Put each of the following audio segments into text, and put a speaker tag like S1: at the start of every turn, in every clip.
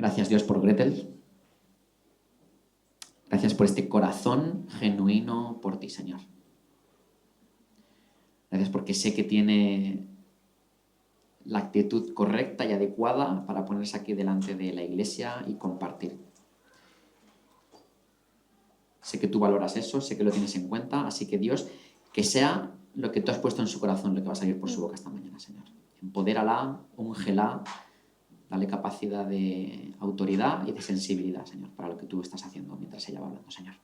S1: Gracias, Dios, por Gretel. Gracias por este corazón genuino por ti, Señor. Gracias porque sé que tiene la actitud correcta y adecuada para ponerse aquí delante de la iglesia y compartir. Sé que tú valoras eso, sé que lo tienes en cuenta, así que Dios, que sea lo que tú has puesto en su corazón, lo que va a salir por su boca esta mañana, Señor. Empodérala, úngela, dale capacidad de autoridad y de sensibilidad, Señor, para lo que tú estás haciendo mientras ella va hablando, Señor.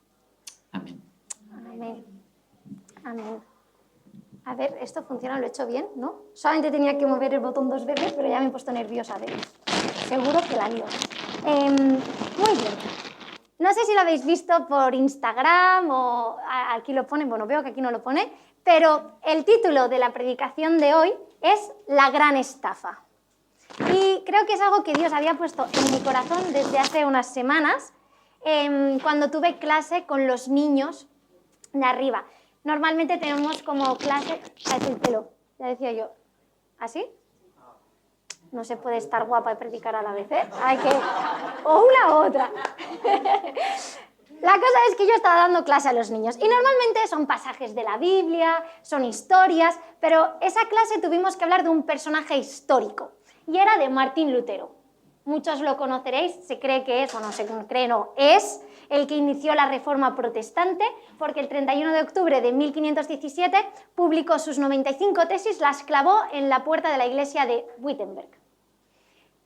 S1: Amén.
S2: Amén. Amén. A ver, esto funciona, lo he hecho bien, ¿no? Solamente tenía que mover el botón 2 veces, pero ya me he puesto nerviosa, ¿ves? Seguro que la lío. Muy bien. No sé si lo habéis visto por Instagram o aquí lo pone, bueno, veo que aquí no lo pone, pero el título de la predicación de hoy es La gran estafa. Y creo que es algo que Dios había puesto en mi corazón desde hace unas semanas, cuando tuve clase con los niños de arriba. Normalmente tenemos como clase... Parece el pelo, ya decía yo. ¿Así? No se puede estar guapa y predicar a la vez, ¿eh? Hay que... O una u otra. La cosa es que yo estaba dando clase a los niños y normalmente son pasajes de la Biblia, son historias, pero esa clase tuvimos que hablar de un personaje histórico y era de Martín Lutero. Muchos lo conoceréis, se cree que es, o no se cree, no, es el que inició la Reforma Protestante, porque el 31 de octubre de 1517 publicó sus 95 tesis, las clavó en la puerta de la iglesia de Wittenberg.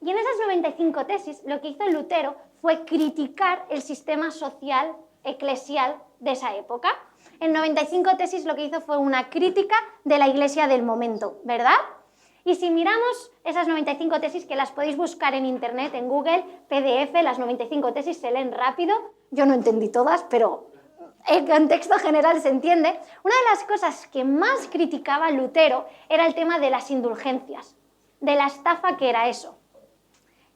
S2: Y en esas 95 tesis lo que hizo Lutero fue criticar el sistema social eclesial de esa época. En 95 tesis lo que hizo fue una crítica de la iglesia del momento, ¿verdad? Y si miramos esas 95 tesis, que las podéis buscar en internet, en Google, PDF, las 95 tesis se leen rápido. Yo no entendí todas, pero el contexto general se entiende. Una de las cosas que más criticaba Lutero era el tema de las indulgencias, de la estafa que era eso.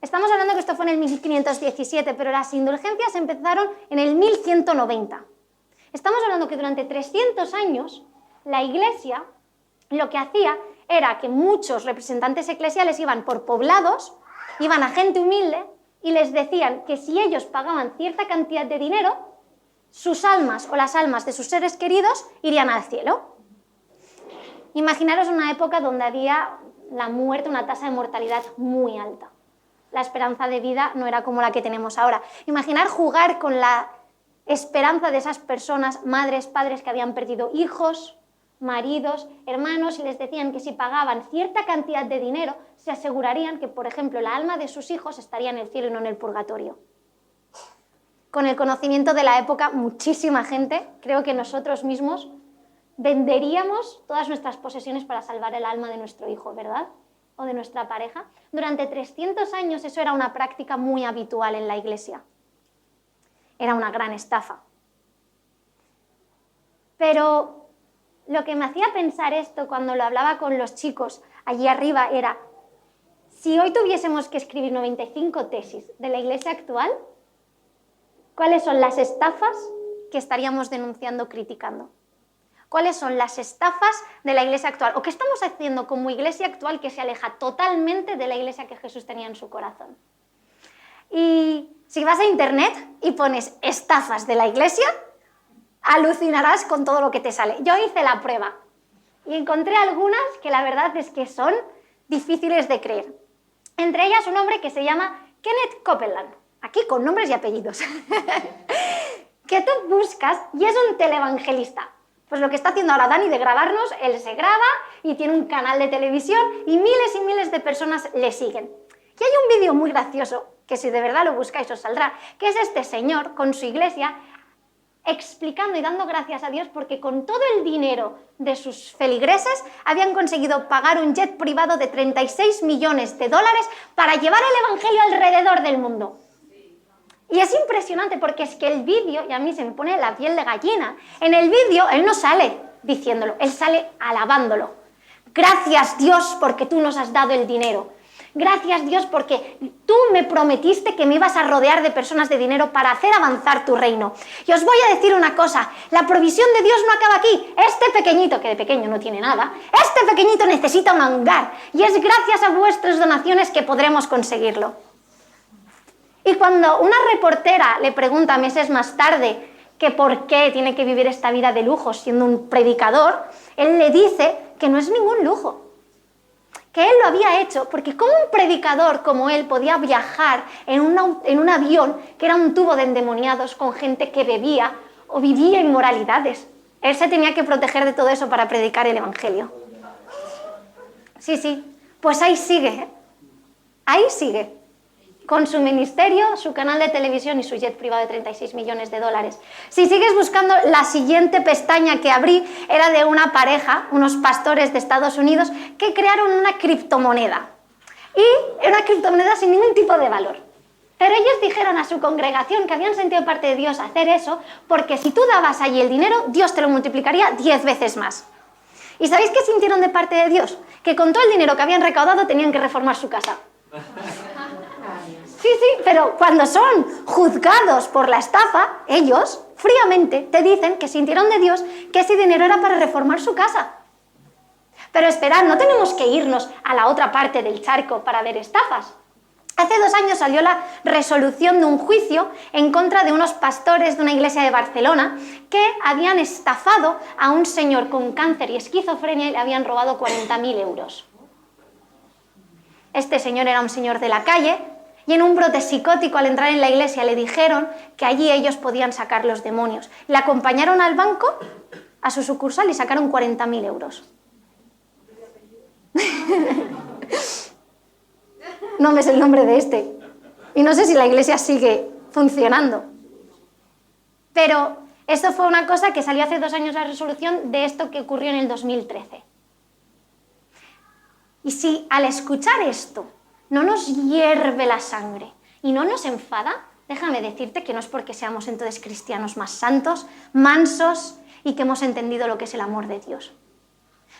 S2: Estamos hablando que esto fue en el 1517, pero las indulgencias empezaron en el 1190. Estamos hablando que durante 300 años la Iglesia lo que hacía era que muchos representantes eclesiales iban por poblados, iban a gente humilde y les decían que si ellos pagaban cierta cantidad de dinero, sus almas o las almas de sus seres queridos irían al cielo. Imaginaros una época donde había la muerte, una tasa de mortalidad muy alta. La esperanza de vida no era como la que tenemos ahora. Imaginar jugar con la esperanza de esas personas, madres, padres que habían perdido hijos, maridos, hermanos, y les decían que si pagaban cierta cantidad de dinero, se asegurarían que, por ejemplo, la alma de sus hijos estaría en el cielo y no en el purgatorio. Con el conocimiento de la época, muchísima gente, creo que nosotros mismos, venderíamos todas nuestras posesiones para salvar el alma de nuestro hijo, ¿verdad? O de nuestra pareja. Durante 300 años eso era una práctica muy habitual en la Iglesia. Era una gran estafa. Pero lo que me hacía pensar esto cuando lo hablaba con los chicos allí arriba era, si hoy tuviésemos que escribir 95 tesis de la Iglesia actual, ¿cuáles son las estafas que estaríamos denunciando, criticando? ¿Cuáles son las estafas de la Iglesia actual? ¿O qué estamos haciendo como Iglesia actual que se aleja totalmente de la Iglesia que Jesús tenía en su corazón? Y si vas a internet y pones estafas de la Iglesia, alucinarás con todo lo que te sale. Yo hice la prueba y encontré algunas que la verdad es que son difíciles de creer. Entre ellas un hombre que se llama Kenneth Copeland, aquí con nombres y apellidos, que tú buscas y es un televangelista. Pues lo que está haciendo ahora Dani de grabarnos, él se graba y tiene un canal de televisión y miles de personas le siguen. Y hay un vídeo muy gracioso, que si de verdad lo buscáis os saldrá, que es este señor con su iglesia explicando y dando gracias a Dios porque con todo el dinero de sus feligreses habían conseguido pagar un jet privado de 36 millones de dólares para llevar el evangelio alrededor del mundo. Y es impresionante porque es que el vídeo, y a mí se me pone la piel de gallina, en el vídeo él no sale diciéndolo, él sale alabándolo. Gracias Dios porque tú nos has dado el dinero. Gracias Dios porque tú me prometiste que me ibas a rodear de personas de dinero para hacer avanzar tu reino. Y os voy a decir una cosa, la provisión de Dios no acaba aquí. Este pequeñito, que de pequeño no tiene nada, este pequeñito necesita un hangar y es gracias a vuestras donaciones que podremos conseguirlo. Y cuando una reportera le pregunta meses más tarde que por qué tiene que vivir esta vida de lujo siendo un predicador, él le dice que no es ningún lujo, que él lo había hecho porque como un predicador como él podía viajar en un avión que era un tubo de endemoniados con gente que bebía o vivía inmoralidades. Él se tenía que proteger de todo eso para predicar el evangelio. Sí, pues ahí sigue, ¿eh? Ahí sigue, con su ministerio, su canal de televisión y su jet privado de 36 millones de dólares. Si sigues buscando, la siguiente pestaña que abrí era de una pareja, unos pastores de Estados Unidos, que crearon una criptomoneda. Y era una criptomoneda sin ningún tipo de valor. Pero ellos dijeron a su congregación que habían sentido parte de Dios hacer eso, porque si tú dabas allí el dinero, Dios te lo multiplicaría 10 veces más. ¿Y sabéis qué sintieron de parte de Dios? Que con todo el dinero que habían recaudado tenían que reformar su casa. Sí, pero cuando son juzgados por la estafa, ellos fríamente te dicen que sintieron de Dios que ese dinero era para reformar su casa. Pero esperad, no tenemos que irnos a la otra parte del charco para ver estafas. Hace 2 años salió la resolución de un juicio en contra de unos pastores de una iglesia de Barcelona que habían estafado a un señor con cáncer y esquizofrenia y le habían robado 40.000 euros. Este señor era un señor de la calle y en un brote psicótico al entrar en la iglesia le dijeron que allí ellos podían sacar los demonios. Le acompañaron al banco, a su sucursal, y sacaron 40.000 euros. No me sé el nombre de este. Y no sé si la iglesia sigue funcionando. Pero esto fue una cosa que salió hace 2 años la resolución de esto que ocurrió en el 2013. Y si al escuchar esto no nos hierve la sangre y no nos enfada, déjame decirte que no es porque seamos entonces cristianos más santos, mansos y que hemos entendido lo que es el amor de Dios.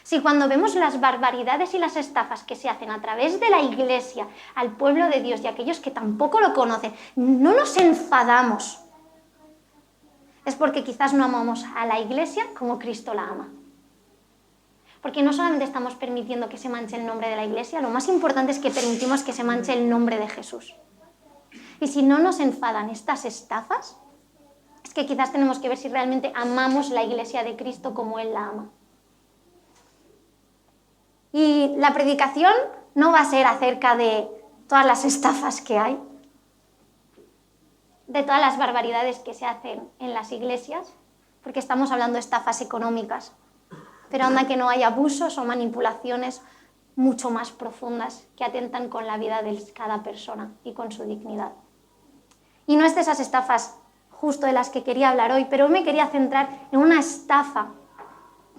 S2: Si cuando vemos las barbaridades y las estafas que se hacen a través de la iglesia al pueblo de Dios y a aquellos que tampoco lo conocen, no nos enfadamos, es porque quizás no amamos a la iglesia como Cristo la ama. Porque no solamente estamos permitiendo que se manche el nombre de la iglesia, lo más importante es que permitimos que se manche el nombre de Jesús. Y si no nos enfadan estas estafas, es que quizás tenemos que ver si realmente amamos la iglesia de Cristo como Él la ama. Y la predicación no va a ser acerca de todas las estafas que hay, de todas las barbaridades que se hacen en las iglesias, porque estamos hablando de estafas económicas. Pero anda que no hay abusos o manipulaciones mucho más profundas que atentan con la vida de cada persona y con su dignidad. Y no es de esas estafas justo de las que quería hablar hoy, pero hoy me quería centrar en una estafa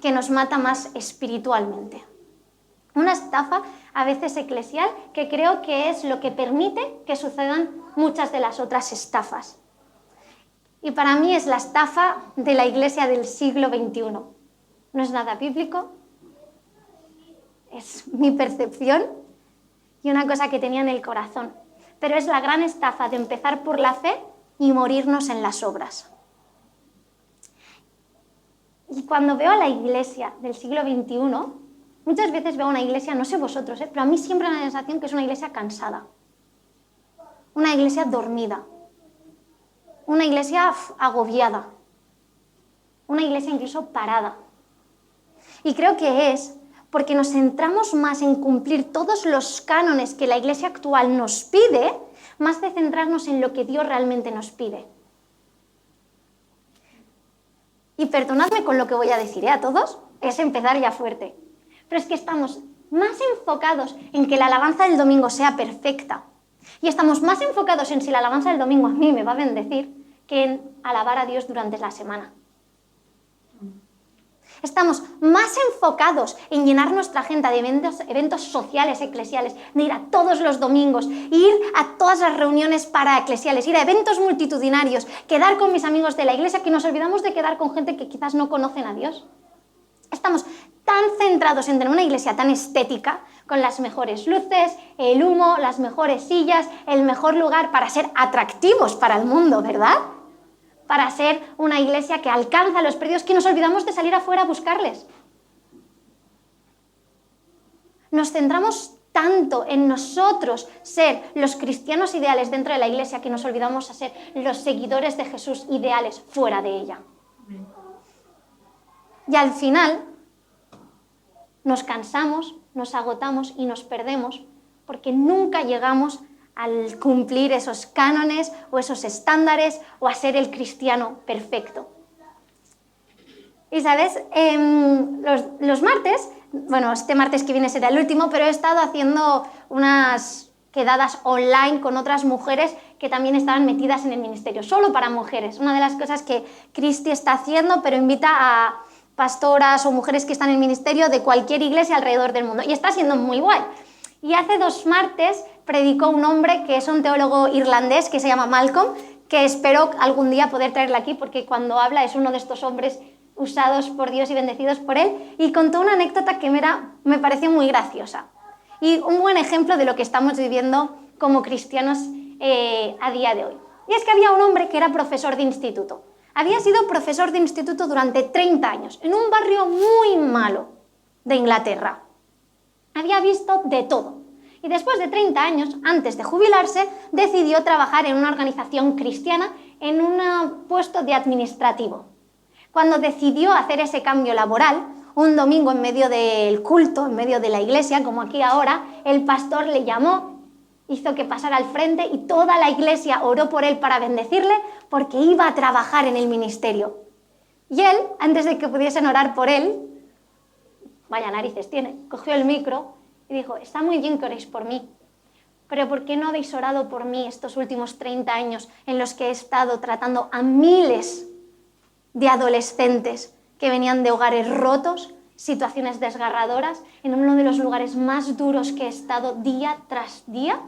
S2: que nos mata más espiritualmente. Una estafa a veces eclesial que creo que es lo que permite que sucedan muchas de las otras estafas. Y para mí es la estafa de la iglesia del siglo XXI. No es nada bíblico, es mi percepción y una cosa que tenía en el corazón. Pero es la gran estafa de empezar por la fe y morirnos en las obras. Y cuando veo a la iglesia del siglo XXI, muchas veces veo una iglesia, no sé vosotros, pero a mí siempre me da la sensación que es una iglesia cansada. Una iglesia dormida. Una iglesia agobiada. Una iglesia incluso parada. Y creo que es porque nos centramos más en cumplir todos los cánones que la iglesia actual nos pide, más de centrarnos en lo que Dios realmente nos pide. Y perdonadme con lo que voy a decir, a todos, es empezar ya fuerte. Pero es que estamos más enfocados en que la alabanza del domingo sea perfecta. Y estamos más enfocados en si la alabanza del domingo a mí me va a bendecir que en alabar a Dios durante la semana. Estamos más enfocados en llenar nuestra agenda de eventos sociales, eclesiales, de ir a todos los domingos, ir a todas las reuniones paraeclesiales, ir a eventos multitudinarios, quedar con mis amigos de la iglesia, que nos olvidamos de quedar con gente que quizás no conocen a Dios. Estamos tan centrados en tener una iglesia tan estética, con las mejores luces, el humo, las mejores sillas, el mejor lugar para ser atractivos para el mundo, ¿verdad? Para ser una iglesia que alcanza a los perdidos, que nos olvidamos de salir afuera a buscarles. Nos centramos tanto en nosotros ser los cristianos ideales dentro de la iglesia que nos olvidamos a ser los seguidores de Jesús ideales fuera de ella. Y al final nos cansamos, nos agotamos y nos perdemos porque nunca llegamos al cumplir esos cánones o esos estándares o a ser el cristiano perfecto. Y sabes, los martes, bueno, este martes que viene será el último, pero he estado haciendo unas quedadas online con otras mujeres que también estaban metidas en el ministerio, solo para mujeres. Una de las cosas que Cristi está haciendo, pero invita a pastoras o mujeres que están en el ministerio de cualquier iglesia alrededor del mundo. Y está siendo muy guay. Y hace 2 martes predicó un hombre que es un teólogo irlandés que se llama Malcolm, que espero algún día poder traerle aquí porque cuando habla es uno de estos hombres usados por Dios y bendecidos por Él, y contó una anécdota que me pareció muy graciosa y un buen ejemplo de lo que estamos viviendo como cristianos a día de hoy. Y es que había un hombre que era profesor de instituto. Había sido profesor de instituto durante 30 años, en un barrio muy malo de Inglaterra. Había visto de todo. Y después de 30 años, antes de jubilarse, decidió trabajar en una organización cristiana en un puesto de administrativo. Cuando decidió hacer ese cambio laboral, un domingo en medio del culto, en medio de la iglesia, como aquí ahora, el pastor le llamó, hizo que pasara al frente y toda la iglesia oró por él para bendecirle porque iba a trabajar en el ministerio. Y él, antes de que pudiesen orar por él, vaya narices tiene, cogió el micro y dijo: está muy bien que oréis por mí, pero ¿por qué no habéis orado por mí estos últimos 30 años en los que he estado tratando a miles de adolescentes que venían de hogares rotos, situaciones desgarradoras, en uno de los lugares más duros que he estado día tras día?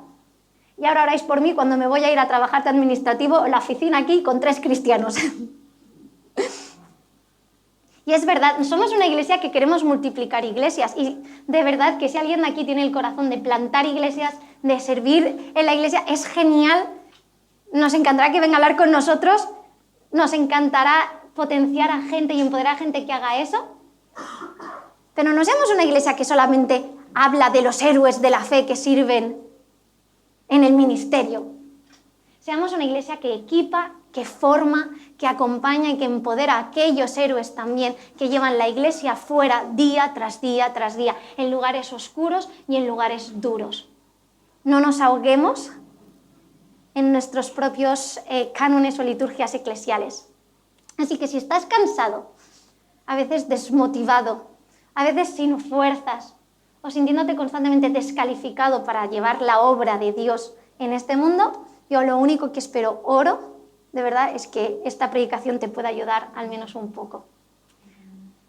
S2: Y ahora oráis por mí cuando me voy a ir a trabajar de administrativo en la oficina aquí con 3 cristianos. Y es verdad, somos una iglesia que queremos multiplicar iglesias y de verdad que si alguien de aquí tiene el corazón de plantar iglesias, de servir en la iglesia, es genial. Nos encantará que venga a hablar con nosotros, nos encantará potenciar a gente y empoderar a gente que haga eso, pero no seamos una iglesia que solamente habla de los héroes de la fe que sirven en el ministerio. Seamos una iglesia que equipa, que forma, que acompaña y que empodera a aquellos héroes también que llevan la iglesia fuera día tras día tras día, en lugares oscuros y en lugares duros. No nos ahoguemos en nuestros propios cánones o liturgias eclesiales. Así que si estás cansado, a veces desmotivado, a veces sin fuerzas o sintiéndote constantemente descalificado para llevar la obra de Dios en este mundo, yo lo único que espero, oro, de verdad, es que esta predicación te pueda ayudar al menos un poco.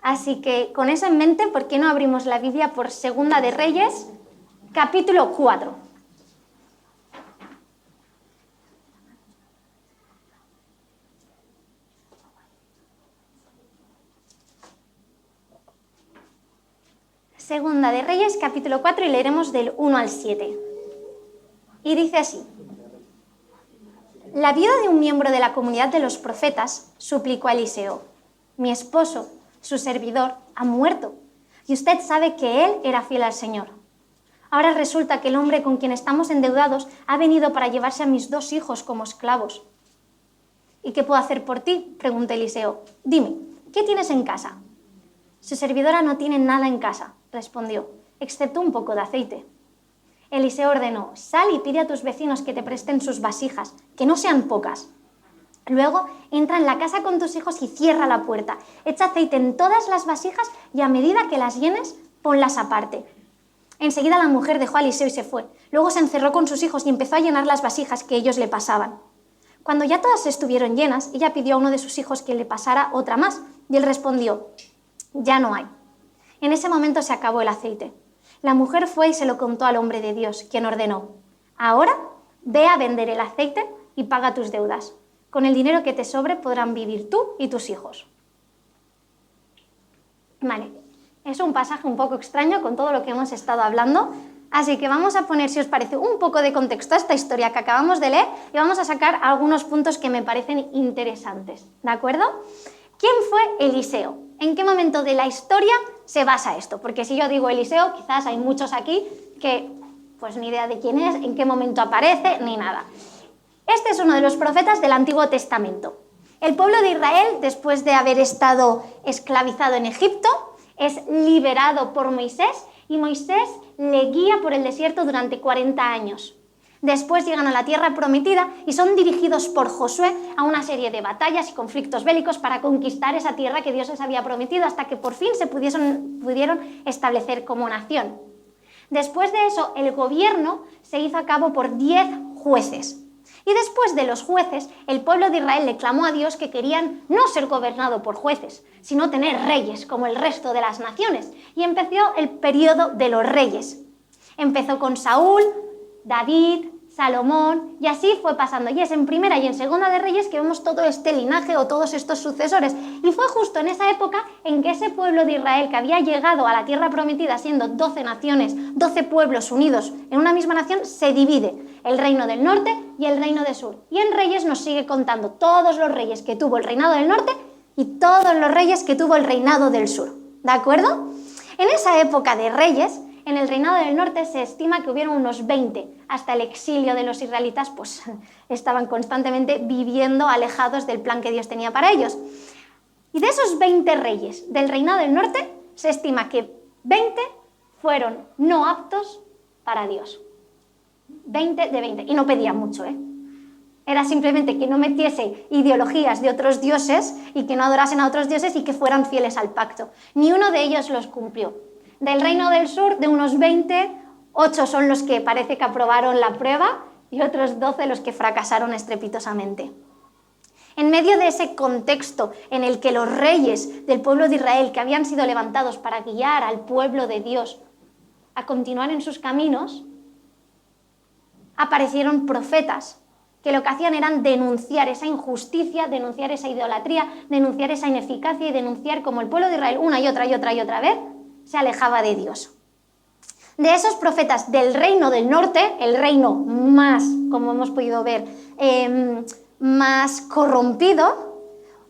S2: Así que con eso en mente, ¿por qué no abrimos la Biblia por Segunda de Reyes, capítulo 4? Segunda de Reyes, capítulo 4, y leeremos del 1 al 7. Y dice así: La viuda de un miembro de la comunidad de los profetas suplicó a Eliseo: mi esposo, su servidor, ha muerto, y usted sabe que él era fiel al Señor. Ahora resulta que el hombre con quien estamos endeudados ha venido para llevarse a mis 2 hijos como esclavos. ¿Y qué puedo hacer por ti?, preguntó Eliseo. Dime, ¿qué tienes en casa? Su servidora no tiene nada en casa, respondió, excepto un poco de aceite. Eliseo ordenó: sal y pide a tus vecinos que te presten sus vasijas, que no sean pocas. Luego entra en la casa con tus hijos y cierra la puerta. Echa aceite en todas las vasijas y a medida que las llenes, ponlas aparte. Enseguida la mujer dejó a Eliseo y se fue. Luego se encerró con sus hijos y empezó a llenar las vasijas que ellos le pasaban. Cuando ya todas estuvieron llenas, ella pidió a uno de sus hijos que le pasara otra más, y él respondió: ya no hay. En ese momento se acabó el aceite. La mujer fue y se lo contó al hombre de Dios, quien ordenó: ahora ve a vender el aceite y paga tus deudas. Con el dinero que te sobre podrán vivir tú y tus hijos. Vale, es un pasaje un poco extraño con todo lo que hemos estado hablando, así que vamos a poner, si os parece, un poco de contexto a esta historia que acabamos de leer y vamos a sacar algunos puntos que me parecen interesantes, ¿de acuerdo? ¿Quién fue Eliseo? ¿En qué momento de la historia se basa esto? Porque si yo digo Eliseo, quizás hay muchos aquí que Pues ni idea de quién es, en qué momento aparece, ni nada. Este es uno de los profetas del Antiguo Testamento. El pueblo de Israel, después de haber estado esclavizado en Egipto, es liberado por Moisés y Moisés le guía por el desierto durante 40 años. Después llegan a la tierra prometida y son dirigidos por Josué a una serie de batallas y conflictos bélicos para conquistar esa tierra que Dios les había prometido hasta que por fin se pudieron establecer como nación. Después de eso, el gobierno se hizo a cabo por 10 jueces. Y después de los jueces, el pueblo de Israel le clamó a Dios que querían no ser gobernado por jueces, sino tener reyes como el resto de las naciones. Y empezó el periodo de los reyes. Empezó con Saúl, David, Salomón, y así fue pasando. Y es en Primera y en Segunda de Reyes que vemos todo este linaje o todos estos sucesores. Y fue justo en esa época en que ese pueblo de Israel que había llegado a la tierra prometida siendo 12 naciones, 12 pueblos unidos en una misma nación, se divide. El reino del norte y el reino del sur. Y en Reyes nos sigue contando todos los reyes que tuvo el reinado del norte y todos los reyes que tuvo el reinado del sur. ¿De acuerdo? En esa época de Reyes, en el reinado del norte se estima que hubieron unos 20. Hasta el exilio de los israelitas, pues estaban constantemente viviendo alejados del plan que Dios tenía para ellos. Y de esos 20 reyes del reinado del norte, se estima que 20 fueron no aptos para Dios. 20 de 20. Y no pedía mucho, ¿eh? Era simplemente que no metiese ideologías de otros dioses y que no adorasen a otros dioses y que fueran fieles al pacto. Ni uno de ellos los cumplió. Del reino del sur, de unos 20, 8 son los que parece que aprobaron la prueba y otros 12 los que fracasaron estrepitosamente. En medio de ese contexto en el que los reyes del pueblo de Israel, que habían sido levantados para guiar al pueblo de Dios a continuar en sus caminos, aparecieron profetas que lo que hacían eran denunciar esa injusticia, denunciar esa idolatría, denunciar esa ineficacia y denunciar cómo el pueblo de Israel una y otra vez se alejaba de Dios. De esos profetas del reino del norte, el reino más, como hemos podido ver, más corrompido,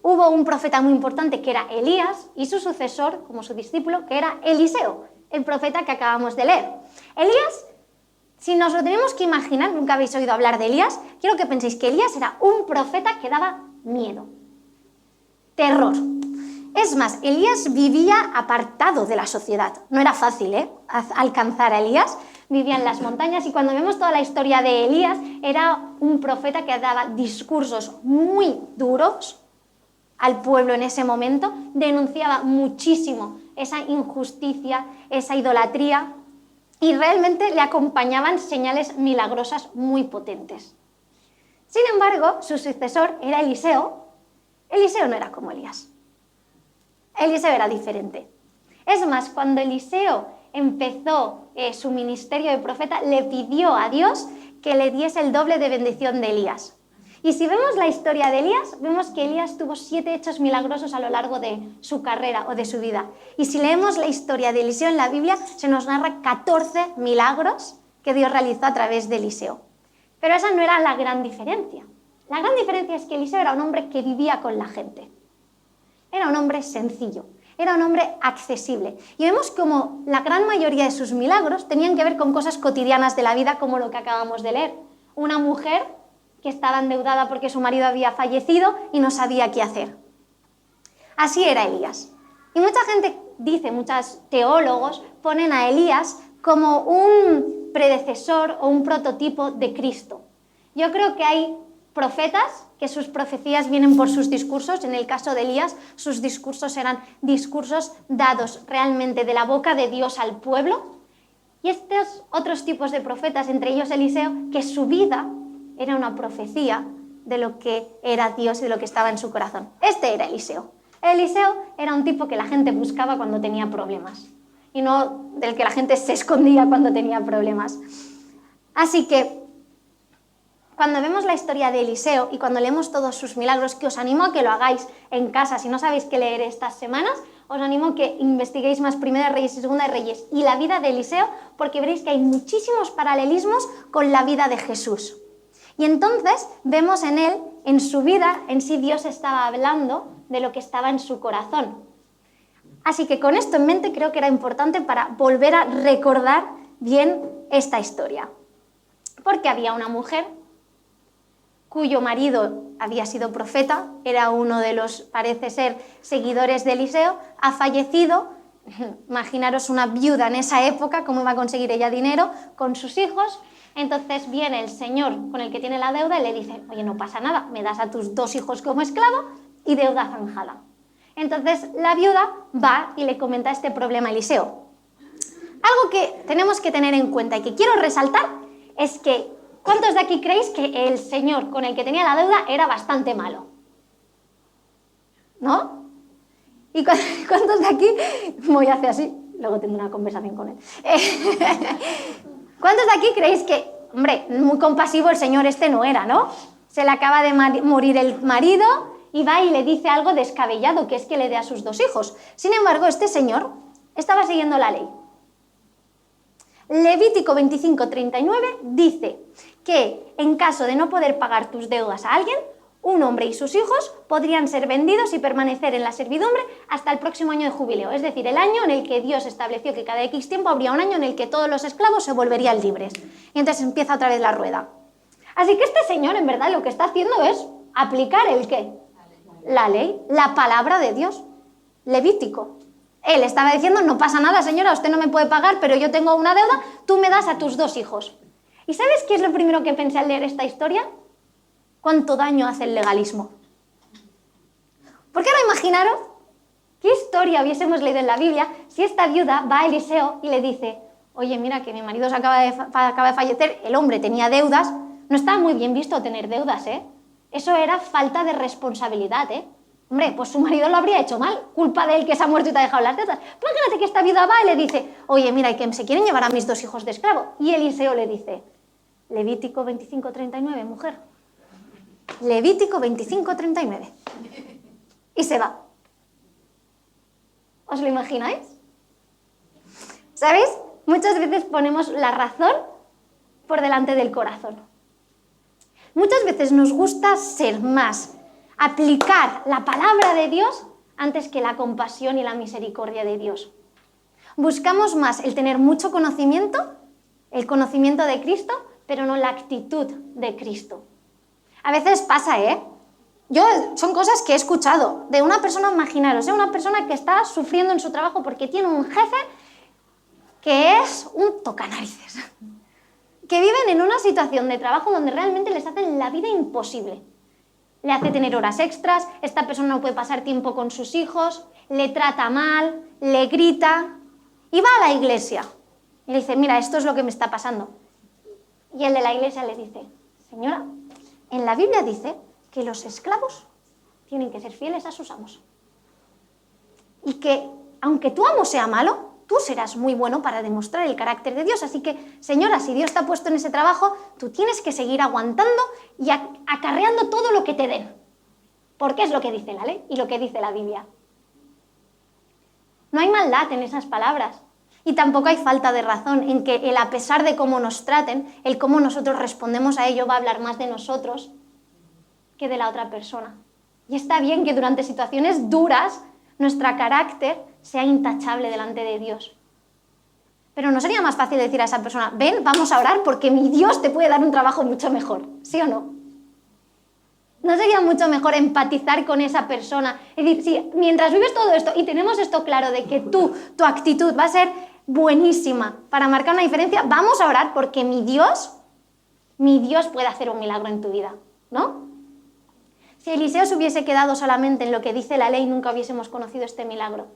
S2: hubo un profeta muy importante que era Elías y su sucesor, como su discípulo, que era Eliseo, el profeta que acabamos de leer. Elías, si nos lo tenemos que imaginar, nunca habéis oído hablar de Elías, quiero que penséis que Elías era un profeta que daba miedo, terror. Es más, Elías vivía apartado de la sociedad. No era fácil, alcanzar a Elías. Vivía en las montañas y cuando vemos toda la historia de Elías, era un profeta que daba discursos muy duros al pueblo en ese momento, denunciaba muchísimo esa injusticia, esa idolatría, y realmente le acompañaban señales milagrosas muy potentes. Sin embargo, su sucesor era Eliseo. Eliseo no era como Elías. Eliseo era diferente. Es más, cuando Eliseo empezó su ministerio de profeta, le pidió a Dios que le diese el doble de bendición de Elías. Y si vemos la historia de Elías, vemos que Elías tuvo 7 hechos milagrosos a lo largo de su carrera o de su vida. Y si leemos la historia de Eliseo en la Biblia, se nos narra 14 milagros que Dios realizó a través de Eliseo. Pero esa no era la gran diferencia. La gran diferencia es que Eliseo era un hombre que vivía con la gente. Era un hombre sencillo, era un hombre accesible. Y vemos como la gran mayoría de sus milagros tenían que ver con cosas cotidianas de la vida, como lo que acabamos de leer. Una mujer que estaba endeudada porque su marido había fallecido y no sabía qué hacer. Así era Elías. Y mucha gente dice, muchos teólogos ponen a Elías como un predecesor o un prototipo de Cristo. Yo creo que hay profetas que sus profecías vienen por sus discursos. En el caso de Elías, sus discursos eran discursos dados realmente de la boca de Dios al pueblo. Y estos otros tipos de profetas, entre ellos Eliseo, que su vida era una profecía de lo que era Dios y de lo que estaba en su corazón. Este era Eliseo. Eliseo era un tipo que la gente buscaba cuando tenía problemas y no del que la gente se escondía cuando tenía problemas. Así que cuando vemos la historia de Eliseo y cuando leemos todos sus milagros, que os animo a que lo hagáis en casa, si no sabéis qué leer estas semanas, os animo a que investiguéis más Primera de Reyes y Segunda de Reyes y la vida de Eliseo, porque veréis que hay muchísimos paralelismos con la vida de Jesús. Y entonces vemos en él, en su vida, en sí Dios estaba hablando de lo que estaba en su corazón. Así que con esto en mente creo que era importante para volver a recordar bien esta historia. Porque había una mujer cuyo marido había sido profeta, era uno de los, parece ser, seguidores de Eliseo, ha fallecido. Imaginaros una viuda en esa época, cómo iba a conseguir ella dinero con sus hijos. Entonces viene el señor con el que tiene la deuda y le dice, oye, no pasa nada, me das a tus 2 hijos como esclavo y deuda zanjada. Entonces la viuda va y le comenta este problema a Eliseo. Algo que tenemos que tener en cuenta y que quiero resaltar es que, ¿cuántos de aquí creéis que el señor con el que tenía la deuda era bastante malo? ¿No? ¿Y cuántos de aquí? Voy a hacer así, luego tengo una conversación con él. ¿Cuántos de aquí creéis que, hombre, muy compasivo el señor este no era, ¿no? Se le acaba de morir el marido y va y le dice algo descabellado, que es que le dé a sus 2 hijos. Sin embargo, este señor estaba siguiendo la ley. Levítico 25:39 dice que en caso de no poder pagar tus deudas a alguien, un hombre y sus hijos podrían ser vendidos y permanecer en la servidumbre hasta el próximo año de jubileo, es decir, el año en el que Dios estableció que cada X tiempo habría un año en el que todos los esclavos se volverían libres. Y entonces empieza otra vez la rueda. Así que este señor, en verdad, lo que está haciendo es aplicar ¿el qué? La ley, la palabra de Dios, Levítico. Él estaba diciendo, no pasa nada, señora, usted no me puede pagar, pero yo tengo una deuda, tú me das a tus 2 hijos. ¿Y sabes qué es lo primero que pensé al leer esta historia? ¿Cuánto daño hace el legalismo? Porque ahora imaginaros qué historia hubiésemos leído en la Biblia si esta viuda va a Eliseo y le dice, oye, mira que mi marido acaba de fallecer, el hombre tenía deudas, no estaba muy bien visto tener deudas, ¿eh? Eso era falta de responsabilidad, ¿eh? Hombre, pues su marido lo habría hecho mal, culpa de él que se ha muerto y te ha dejado las deudas. Pero imagínate que esta viuda va y le dice, oye, mira, que se quieren llevar a mis 2 hijos de esclavo. Y Eliseo le dice, Levítico 25:39, mujer. Levítico 25:39. Y se va. ¿Os lo imagináis? ¿Sabéis? Muchas veces ponemos la razón por delante del corazón. Muchas veces nos gusta ser más, aplicar la palabra de Dios antes que la compasión y la misericordia de Dios. Buscamos más el tener mucho conocimiento, el conocimiento de Cristo, pero no la actitud de Cristo. A veces pasa, son cosas que he escuchado de una persona, imaginaros, una persona que está sufriendo en su trabajo porque tiene un jefe que es un tocanarices, que viven en una situación de trabajo donde realmente les hacen la vida imposible. Le hace tener horas extras, esta persona no puede pasar tiempo con sus hijos, le trata mal, le grita, y va a la iglesia y le dice, mira, esto es lo que me está pasando. Y el de la iglesia le dice, señora, en la Biblia dice que los esclavos tienen que ser fieles a sus amos. Y que, aunque tu amo sea malo, tú serás muy bueno para demostrar el carácter de Dios. Así que, señora, si Dios te ha puesto en ese trabajo, tú tienes que seguir aguantando y acarreando todo lo que te den. Porque es lo que dice la ley y lo que dice la Biblia. No hay maldad en esas palabras. Y tampoco hay falta de razón en que el a pesar de cómo nos traten, el cómo nosotros respondemos a ello va a hablar más de nosotros que de la otra persona. Y está bien que durante situaciones duras nuestro carácter sea intachable delante de Dios. Pero ¿no sería más fácil decir a esa persona, ven, vamos a orar porque mi Dios te puede dar un trabajo mucho mejor? ¿Sí o no? ¿No sería mucho mejor empatizar con esa persona? Es decir, si mientras vives todo esto y tenemos esto claro de que tu actitud va a ser buenísima para marcar una diferencia, vamos a orar porque mi Dios puede hacer un milagro en tu vida, ¿no? Si Eliseo se hubiese quedado solamente en lo que dice la ley, nunca hubiésemos conocido este milagro.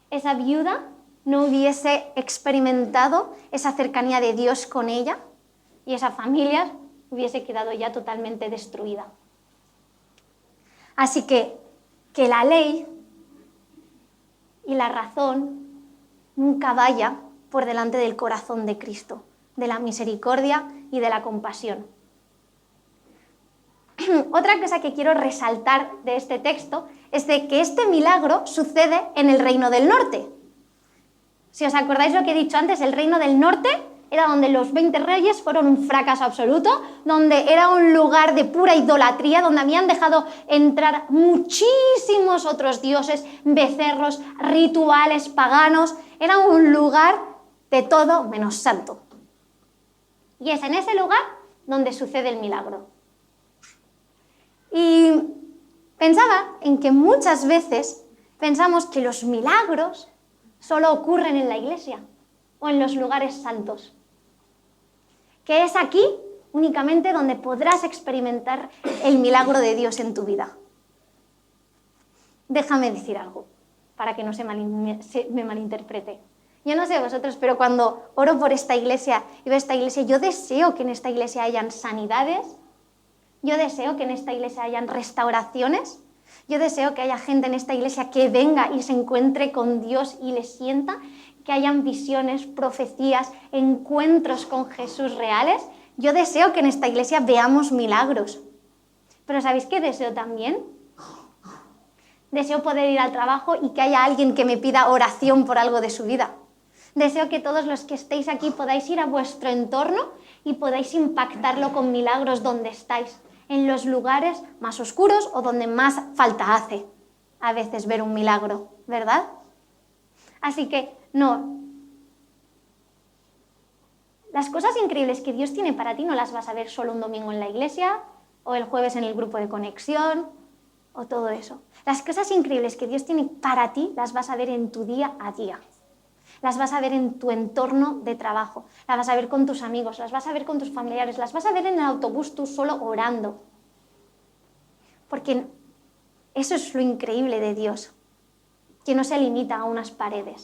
S2: Esa viuda no hubiese experimentado esa cercanía de Dios con ella y esa familia hubiese quedado ya totalmente destruida. Así que la ley y la razón nunca vaya por delante del corazón de Cristo, de la misericordia y de la compasión. Otra cosa que quiero resaltar de este texto es de que este milagro sucede en el Reino del Norte. Si os acordáis lo que he dicho antes, el Reino del Norte era donde los 20 reyes fueron un fracaso absoluto, donde era un lugar de pura idolatría, donde habían dejado entrar muchísimos otros dioses, becerros, rituales paganos. Era un lugar de todo menos santo. Y es en ese lugar donde sucede el milagro. Y pensaba en que muchas veces pensamos que los milagros solo ocurren en la iglesia o en los lugares santos. Que es aquí únicamente donde podrás experimentar el milagro de Dios en tu vida. Déjame decir algo, para que no me malinterprete. Yo no sé vosotros, pero cuando oro por esta iglesia y veo esta iglesia, yo deseo que en esta iglesia hayan sanidades, yo deseo que en esta iglesia hayan restauraciones, yo deseo que haya gente en esta iglesia que venga y se encuentre con Dios y le sienta, que hayan visiones, profecías, encuentros con Jesús reales. Yo deseo que en esta iglesia veamos milagros. Pero ¿sabéis qué deseo también? Deseo poder ir al trabajo y que haya alguien que me pida oración por algo de su vida. Deseo que todos los que estéis aquí podáis ir a vuestro entorno y podáis impactarlo con milagros donde estáis, en los lugares más oscuros o donde más falta hace a veces ver un milagro, ¿verdad? Así que, no. Las cosas increíbles que Dios tiene para ti no las vas a ver solo un domingo en la iglesia o el jueves en el grupo de conexión o todo eso. Las cosas increíbles que Dios tiene para ti las vas a ver en tu día a día. Las vas a ver en tu entorno de trabajo, las vas a ver con tus amigos, las vas a ver con tus familiares, las vas a ver en el autobús tú solo orando. Porque eso es lo increíble de Dios, que no se limita a unas paredes.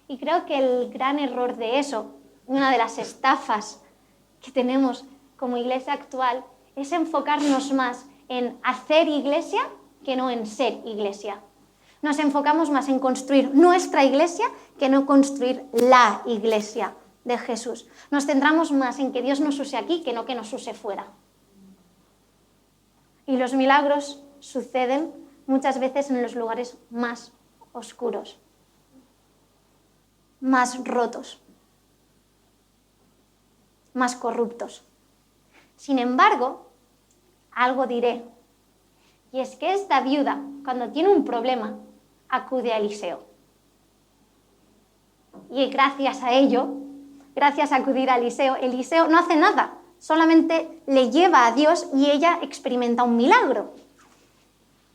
S2: Y creo que el gran error de eso, una de las estafas que tenemos como iglesia actual, es enfocarnos más en hacer iglesia que no en ser iglesia. Nos enfocamos más en construir nuestra iglesia que no construir la iglesia de Jesús. Nos centramos más en que Dios nos use aquí que no que nos use fuera. Y los milagros suceden muchas veces en los lugares más oscuros, más rotos, más corruptos. Sin embargo, algo diré, y es que esta viuda, cuando tiene un problema, acude a Eliseo. Y gracias a ello, gracias a acudir a Eliseo, Eliseo no hace nada, solamente le lleva a Dios y ella experimenta un milagro.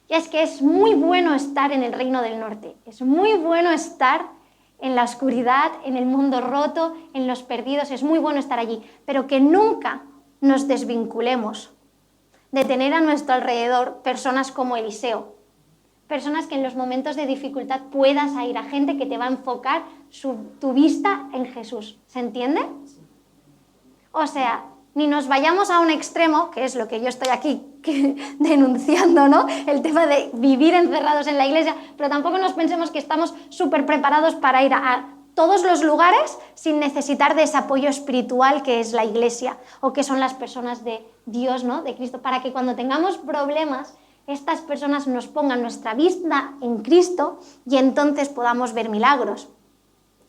S2: Y es que es muy bueno estar en el reino del norte, es muy bueno estar en la oscuridad, en el mundo roto, en los perdidos, es muy bueno estar allí, pero que nunca nos desvinculemos de tener a nuestro alrededor personas como Eliseo, personas que en los momentos de dificultad puedas ir a gente que te va a enfocar tu vista en Jesús. ¿Se entiende? O sea, ni nos vayamos a un extremo, que es lo que yo estoy aquí denunciando, ¿no? El tema de vivir encerrados en la iglesia, pero tampoco nos pensemos que estamos súper preparados para ir a todos los lugares sin necesitar de ese apoyo espiritual que es la iglesia o que son las personas de Dios, ¿no? De Cristo, para que cuando tengamos problemas estas personas nos pongan nuestra vista en Cristo y entonces podamos ver milagros,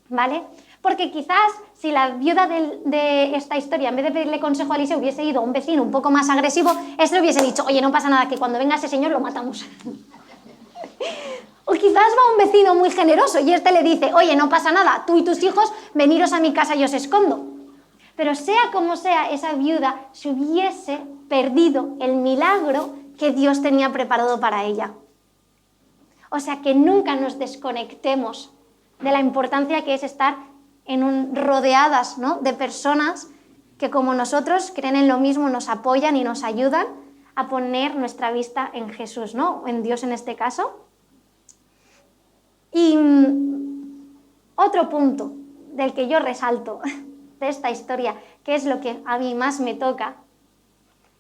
S2: ¿vale? Porque quizás si la viuda de esta historia, en vez de pedirle consejo a Eliseo, hubiese ido a un vecino un poco más agresivo, este hubiese dicho, oye, no pasa nada, que cuando venga ese señor lo matamos. O quizás va un vecino muy generoso y este le dice, oye, no pasa nada, tú y tus hijos, veniros a mi casa y os escondo. Pero sea como sea, esa viuda se hubiese perdido el milagro que Dios tenía preparado para ella. O sea, que nunca nos desconectemos de la importancia que es estar rodeadas, ¿no?, de personas que como nosotros creen en lo mismo, nos apoyan y nos ayudan a poner nuestra vista en Jesús, ¿no?, en Dios en este caso. Y otro punto del que yo resalto de esta historia, que es lo que a mí más me toca,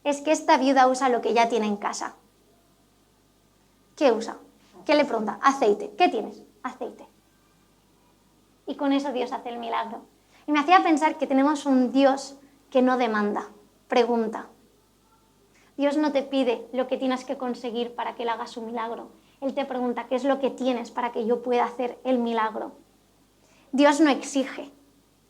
S2: es que esta viuda usa lo que ya tiene en casa. ¿Qué usa? ¿Qué le pregunta? Aceite. ¿Qué tienes? Aceite. Y con eso Dios hace el milagro. Y me hacía pensar que tenemos un Dios que no demanda, pregunta. Dios no te pide lo que tienes que conseguir para que Él haga su milagro. Él te pregunta, ¿qué es lo que tienes para que yo pueda hacer el milagro? Dios no exige.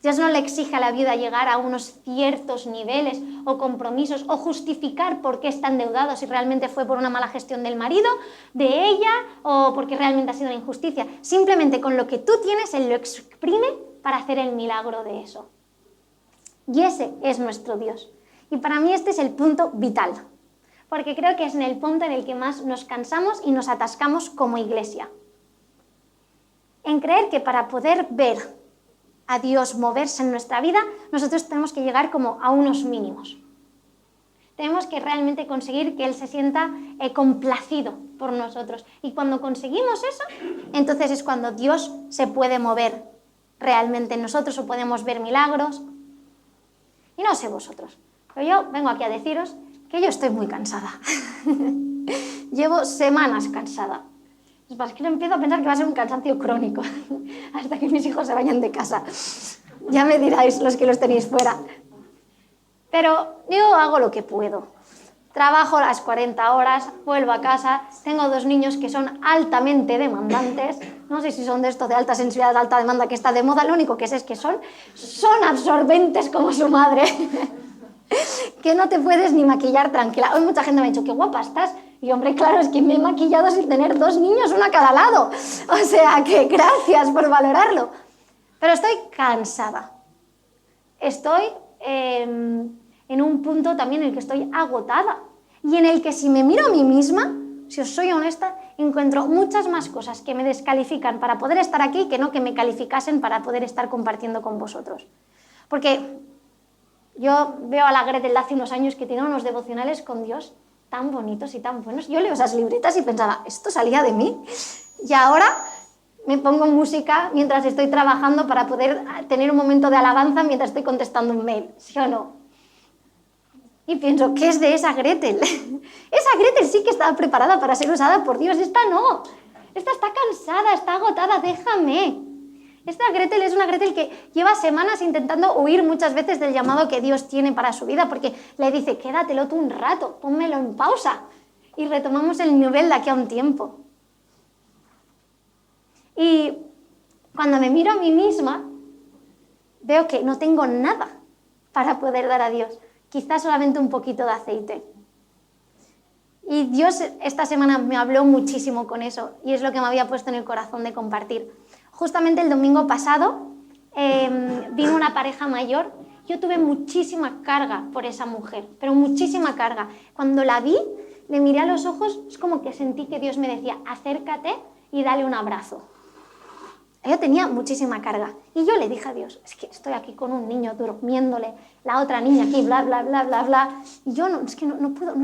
S2: Dios no le exige a la viuda llegar a unos ciertos niveles o compromisos o justificar por qué está endeudado, si realmente fue por una mala gestión del marido, de ella o porque realmente ha sido una injusticia. Simplemente con lo que tú tienes, Él lo exprime para hacer el milagro de eso. Y ese es nuestro Dios. Y para mí este es el punto vital, porque creo que es en el punto en el que más nos cansamos y nos atascamos como iglesia. En creer que para poder ver a Dios moverse en nuestra vida, nosotros tenemos que llegar como a unos mínimos. Tenemos que realmente conseguir que Él se sienta complacido por nosotros. Y cuando conseguimos eso, entonces es cuando Dios se puede mover realmente en nosotros o podemos ver milagros. Y no sé vosotros, pero yo vengo aquí a deciros que yo estoy muy cansada. Llevo semanas cansada. Es que empiezo a pensar que va a ser un cansancio crónico hasta que mis hijos se vayan de casa. Ya me diráis los que los tenéis fuera. Pero yo hago lo que puedo. Trabajo las 40 horas, vuelvo a casa, tengo 2 niños que son altamente demandantes. No sé si son de esto de alta sensibilidad, de alta demanda que está de moda, lo único que sé es que son absorbentes como su madre. Que no te puedes ni maquillar tranquila. Hoy mucha gente me ha dicho, qué guapa estás. Y hombre, claro, es que me he maquillado sin tener 2 niños, uno a cada lado. O sea, que gracias por valorarlo. Pero estoy cansada. Estoy en un punto también en el que estoy agotada. Y en el que si me miro a mí misma, si os soy honesta, encuentro muchas más cosas que me descalifican para poder estar aquí que no que me calificasen para poder estar compartiendo con vosotros. Porque yo veo a la Gretel de hace unos años que tiene unos devocionales con Dios tan bonitos y tan buenos. Yo leo esas libretas y pensaba, ¿esto salía de mí? Y ahora me pongo música mientras estoy trabajando para poder tener un momento de alabanza mientras estoy contestando un mail, ¿sí o no? Y pienso, ¿qué es de esa Gretel? Esa Gretel sí que estaba preparada para ser usada por Dios, esta no. Esta está cansada, está agotada, déjame. Esta Gretel es una Gretel que lleva semanas intentando huir muchas veces del llamado que Dios tiene para su vida, porque le dice, quédatelo tú un rato, pónmelo en pausa. Y retomamos el nivel de aquí a un tiempo. Y cuando me miro a mí misma, veo que no tengo nada para poder dar a Dios. Quizás solamente un poquito de aceite. Y Dios esta semana me habló muchísimo con eso, y es lo que me había puesto en el corazón de compartir. Justamente el domingo pasado vino una pareja mayor. Yo tuve muchísima carga por esa mujer, pero muchísima carga. Cuando la vi, le miré a los ojos, es como que sentí que Dios me decía, acércate y dale un abrazo. Ella tenía muchísima carga. Y yo le dije a Dios, es que estoy aquí con un niño durmiéndole, la otra niña aquí, bla, bla, bla, bla, bla. Y yo no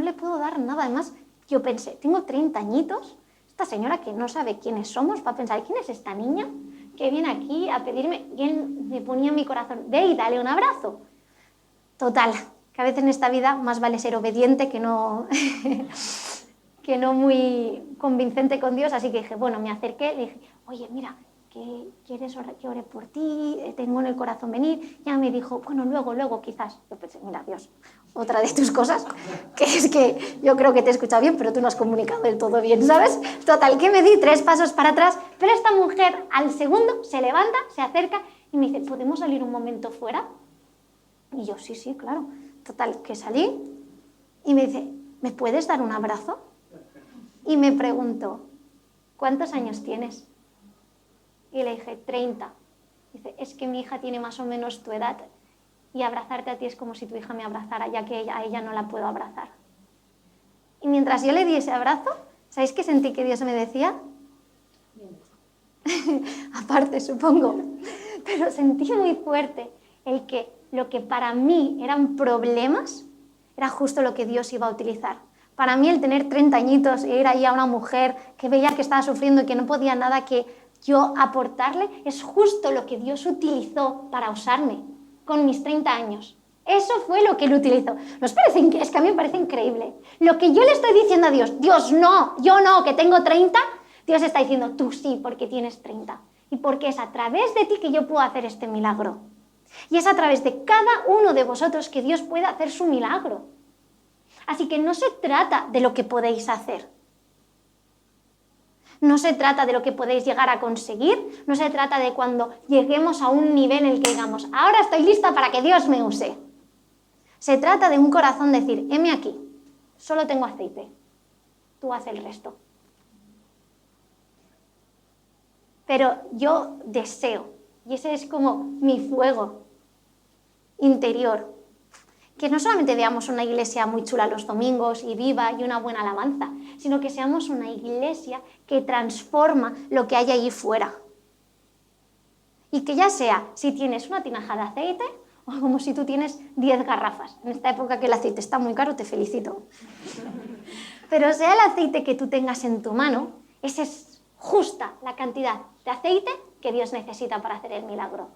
S2: le puedo dar nada. Además, yo pensé, tengo 30 añitos, esta señora que no sabe quiénes somos va a pensar, ¿quién es esta niña que viene aquí a pedirme? Y él me ponía en mi corazón, ve y dale un abrazo. Total, que a veces en esta vida más vale ser obediente que no, que no muy convincente con Dios. Así que dije, bueno, me acerqué, le dije, oye, mira, que ¿quieres que ore por ti? Tengo en el corazón venir. Ya me dijo, bueno, luego quizás. Yo pensé, mira, Dios, otra de tus cosas, que es que yo creo que te he escuchado bien, pero tú no has comunicado del todo bien, ¿sabes? Total, que me di 3 pasos para atrás, pero esta mujer al segundo se levanta, se acerca y me dice, ¿podemos salir un momento fuera? Y yo, sí, claro. Total, que salí y me dice, ¿me puedes dar un abrazo? Y me preguntó, ¿cuántos años tienes? Y le dije, 30. Dice, es que mi hija tiene más o menos tu edad y abrazarte a ti es como si tu hija me abrazara, ya que a ella no la puedo abrazar. Y mientras yo le di ese abrazo, ¿sabéis qué sentí que Dios me decía? Aparte, supongo. Pero sentí muy fuerte el que lo que para mí eran problemas era justo lo que Dios iba a utilizar. Para mí el tener 30 añitos e ir ahí a una mujer que veía que estaba sufriendo y que no podía nada que yo aportarle, es justo lo que Dios utilizó para usarme con mis 30 años. Eso fue lo que Él utilizó. ¿Nos parece? Es que a mí me parece increíble. Lo que yo le estoy diciendo a Dios, Dios no, yo no, que tengo 30, Dios está diciendo, tú sí, porque tienes 30. Y porque es a través de ti que yo puedo hacer este milagro. Y es a través de cada uno de vosotros que Dios puede hacer su milagro. Así que no se trata de lo que podéis hacer. No se trata de lo que podéis llegar a conseguir, no se trata de cuando lleguemos a un nivel en el que digamos, ahora estoy lista para que Dios me use. Se trata de un corazón decir, heme aquí, solo tengo aceite, tú haz el resto. Pero yo deseo Y ese es como mi fuego interior. Que no solamente veamos una iglesia muy chula los domingos y viva y una buena alabanza, sino que seamos una iglesia que transforma lo que hay allí fuera. Y que ya sea si tienes una tinaja de aceite o como si tú tienes 10 garrafas. En esta época que el aceite está muy caro, te felicito. Pero sea el aceite que tú tengas en tu mano, esa es justa la cantidad de aceite que Dios necesita para hacer el milagro.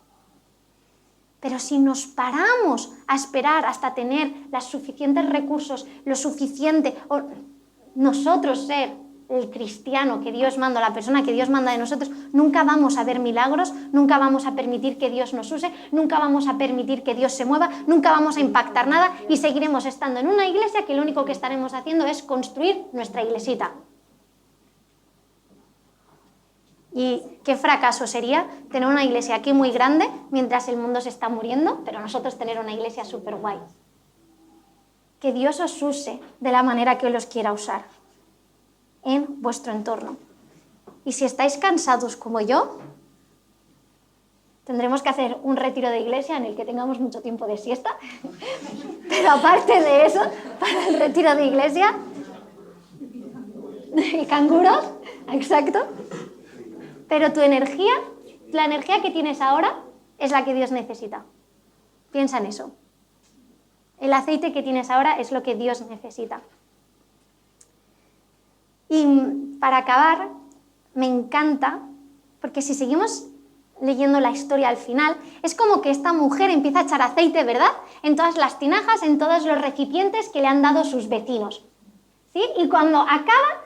S2: Pero si nos paramos a esperar hasta tener los suficientes recursos, lo suficiente, o nosotros ser el cristiano que Dios manda, la persona que Dios manda de nosotros, nunca vamos a ver milagros, nunca vamos a permitir que Dios nos use, nunca vamos a permitir que Dios se mueva, nunca vamos a impactar nada y seguiremos estando en una iglesia que lo único que estaremos haciendo es construir nuestra iglesita. Y qué fracaso sería tener una iglesia aquí muy grande mientras el mundo se está muriendo, pero nosotros tener una iglesia súper guay. Que Dios os use de la manera que Él os quiera usar en vuestro entorno. Y si estáis cansados como yo, tendremos que hacer un retiro de iglesia en el que tengamos mucho tiempo de siesta. Pero aparte de eso, para el retiro de iglesia, y canguros, exacto. Pero tu energía, la energía que tienes ahora, es la que Dios necesita. Piensa en eso. El aceite que tienes ahora es lo que Dios necesita. Y para acabar, me encanta, porque si seguimos leyendo la historia al final, es como que esta mujer empieza a echar aceite, ¿verdad? En todas las tinajas, en todos los recipientes que le han dado sus vecinos. ¿Sí? Y cuando acaba,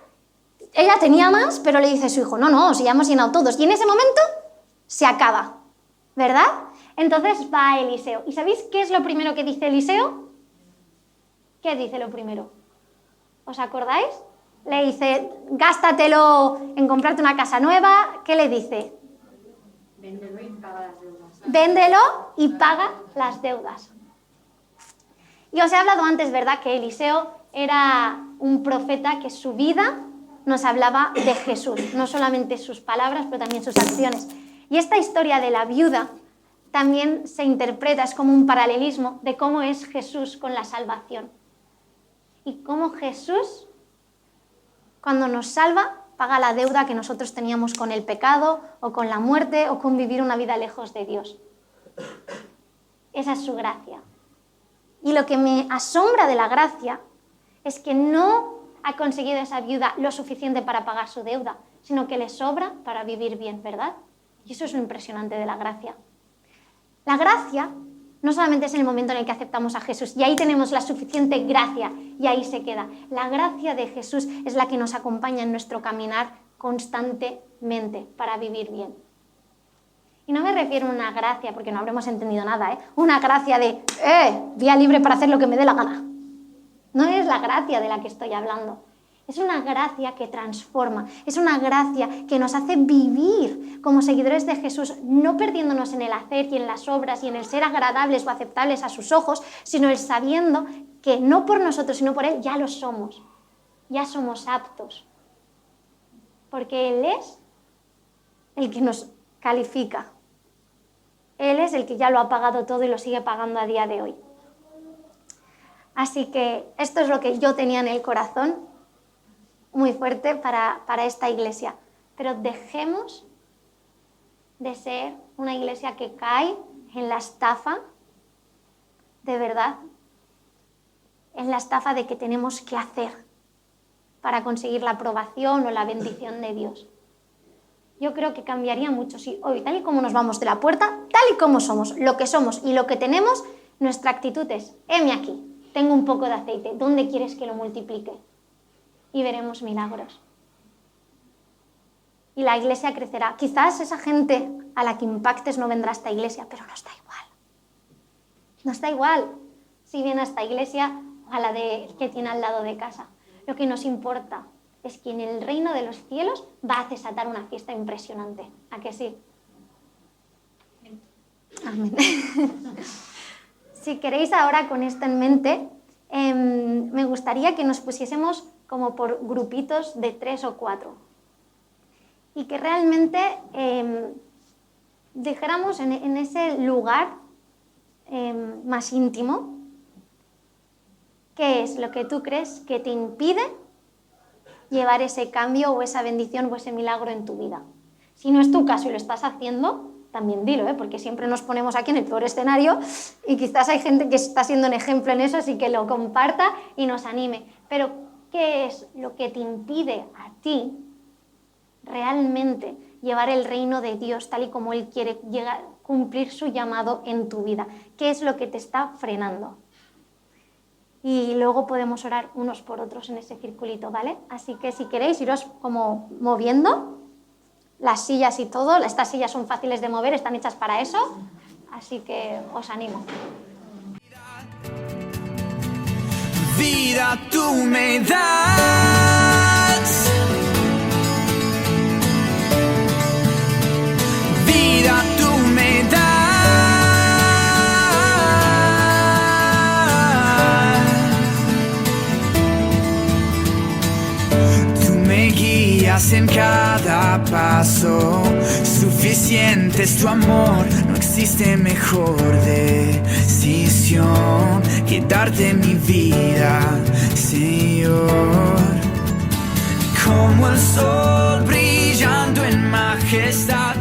S2: ella tenía más, pero le dice a su hijo, no, si ya hemos llenado todos. Y en ese momento se acaba, ¿verdad? Entonces va Eliseo. ¿Y sabéis qué es lo primero que dice Eliseo? ¿Qué dice lo primero? ¿Os acordáis? Le dice, gástatelo en comprarte una casa nueva. ¿Qué le dice?
S3: Véndelo y paga las deudas.
S2: Véndelo y paga las deudas. Y os he hablado antes, ¿verdad? Que Eliseo era un profeta que su vida nos hablaba de Jesús. No solamente sus palabras, pero también sus acciones. Y esta historia de la viuda también se interpreta, es como un paralelismo de cómo es Jesús con la salvación. Y cómo Jesús, cuando nos salva, paga la deuda que nosotros teníamos con el pecado, o con la muerte, o con vivir una vida lejos de Dios. Esa es su gracia. Y lo que me asombra de la gracia es que no ha conseguido esa viuda lo suficiente para pagar su deuda, sino que le sobra para vivir bien, ¿verdad? Y eso es lo impresionante de la gracia. La gracia no solamente es en el momento en el que aceptamos a Jesús, y ahí tenemos la suficiente gracia, y ahí se queda. La gracia de Jesús es la que nos acompaña en nuestro caminar constantemente para vivir bien. Y no me refiero a una gracia, porque no habremos entendido nada, una gracia de, vía libre para hacer lo que me dé la gana. No es la gracia de la que estoy hablando. Es una gracia que transforma, es una gracia que nos hace vivir como seguidores de Jesús, no perdiéndonos en el hacer y en las obras y en el ser agradables o aceptables a sus ojos, sino el sabiendo que no por nosotros, sino por Él, ya lo somos, ya somos aptos. Porque Él es el que nos califica. Él es el que ya lo ha pagado todo y lo sigue pagando a día de hoy. Así que esto es lo que yo tenía en el corazón, muy fuerte para esta iglesia. Pero dejemos de ser una iglesia que cae en la estafa, de verdad, en la estafa de que tenemos que hacer para conseguir la aprobación o la bendición de Dios. Yo creo que cambiaría mucho si hoy, tal y como nos vamos de la puerta, tal y como somos, lo que somos y lo que tenemos, nuestra actitud es, heme aquí, tengo un poco de aceite, ¿dónde quieres que lo multiplique? Y veremos milagros. Y la iglesia crecerá. Quizás esa gente a la que impactes no vendrá a esta iglesia, pero nos da igual. Nos da igual si viene a esta iglesia o a la que tiene al lado de casa. Lo que nos importa es que en el reino de los cielos va a desatar una fiesta impresionante. ¿A que sí? Amén. Si queréis ahora con esto en mente, me gustaría que nos pusiésemos como por grupitos de 3 o 4. Y que realmente dijéramos en ese lugar más íntimo, ¿qué es lo que tú crees que te impide llevar ese cambio o esa bendición o ese milagro en tu vida? Si no es tu caso y lo estás haciendo, también dilo, porque siempre nos ponemos aquí en el peor escenario y quizás hay gente que está siendo un ejemplo en eso, así que lo comparta y nos anime. Pero, ¿qué es lo que te impide a ti realmente llevar el reino de Dios tal y como Él quiere cumplir su llamado en tu vida? ¿Qué es lo que te está frenando? Y luego podemos orar unos por otros en ese circulito, ¿vale? Así que si queréis iros como moviendo las sillas y todo. Estas sillas son fáciles de mover, están hechas para eso, así que os animo.
S4: Vida tú me das, vida tú me das, tú me guías en cada paso, suficiente es tu amor, no existe mejor decisión que darte mi vida, Señor. Como el sol brillando en majestad,